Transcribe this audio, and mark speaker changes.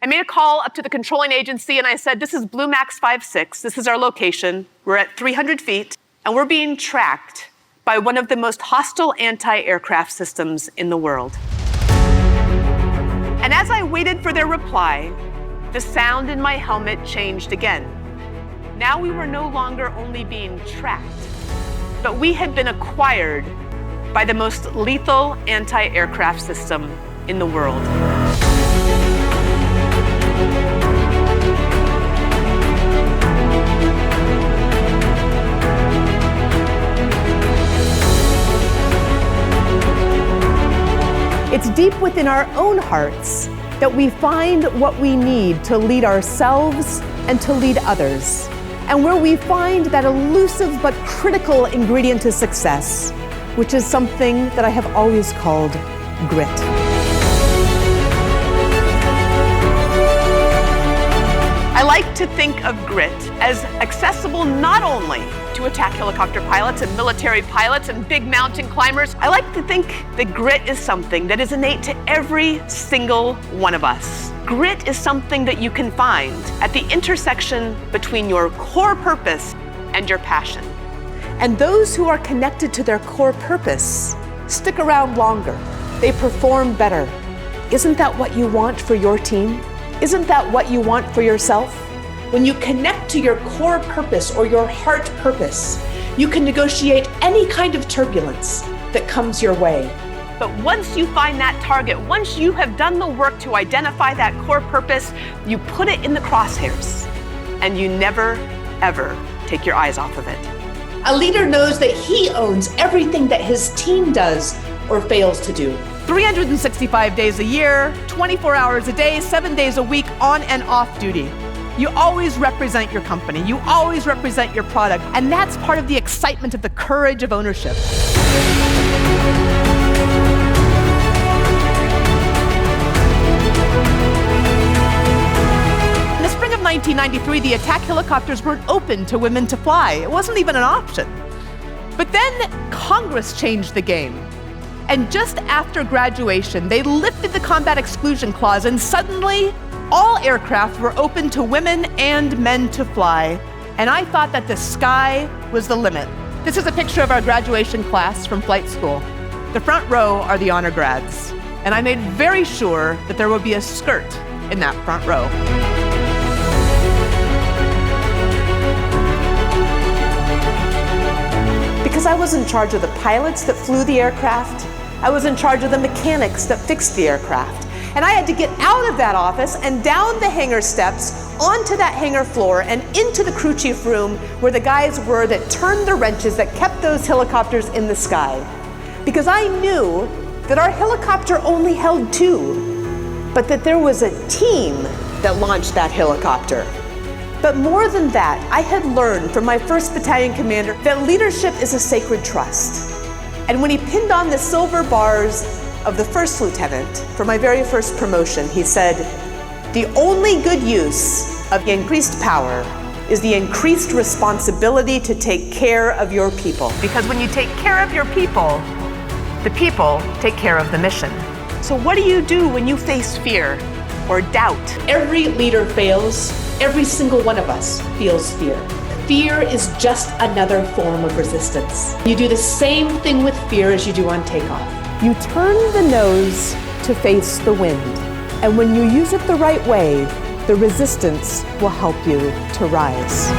Speaker 1: made a call up to the controlling agency and I said, this is Blue Max 56. This is our location. We're at 300 feet and we're being tracked by one of the most hostile anti-aircraft systems in the world. And as I waited for their reply, the sound in my helmet changed again. Now we were no longer only being tracked, but we had been acquired by the most lethal anti-aircraft system in the world. It's deep within our own hearts that we find what we need to lead ourselves and to lead others, and where we find that elusive but critical ingredient to success, which is something that I have always called grit. I like to think of grit as accessible not only to attack helicopter pilots and military pilots and big mountain climbers. I like to think that grit is something that is innate to every single one of us. Grit is something that you can find at the intersection between your core purpose and your passion. And those who are connected to their core purpose stick around longer. They perform better. Isn't that what you want for your team? Isn't that what you want for yourself? When you connect to your core purpose or your heart purpose, you can negotiate any kind of turbulence that comes your way. But once you find that target, once you have done the work to identify that core purpose, you put it in the crosshairs and you never, ever take your eyes off of it. A leader knows that he owns everything that his team does or fails to do. 365 days a year, 24 hours a day, 7 days a week, on and off duty. You always represent your company. You always represent your product. And that's part of the excitement of the courage of ownership. In the spring of 1993, the attack helicopters weren't open to women to fly. It wasn't even an option. But then Congress changed the game. And just after graduation, they lifted the combat exclusion clause, and suddenly, all aircraft were open to women and men to fly. And I thought that the sky was the limit. This is a picture of our graduation class from flight school. The front row are the honor grads. And I made very sure that there would be a skirt in that front row. Because I was in charge of the pilots that flew the aircraft, I was in charge of the mechanics that fixed the aircraft. And I had to get out of that office and down the hangar steps, onto that hangar floor, and into the crew chief room where the guys were that turned the wrenches that kept those helicopters in the sky. Because I knew that our helicopter only held two, but that there was a team that launched that helicopter. But more than that, I had learned from my 1st Battalion commander that leadership is a sacred trust. And when he pinned on the silver bars of the 1st lieutenant for my very first promotion, he said, "The only good use of increased power is the increased responsibility to take care of your people. Because when you take care of your people, the people take care of the mission." So what do you do when you face fear or doubt? Every leader fails. Every single one of us feels fear. Fear is just another form of resistance. You do the same thing with fear as you do on takeoff. You turn the nose to face the wind. And when you use it the right way, the resistance will help you to rise.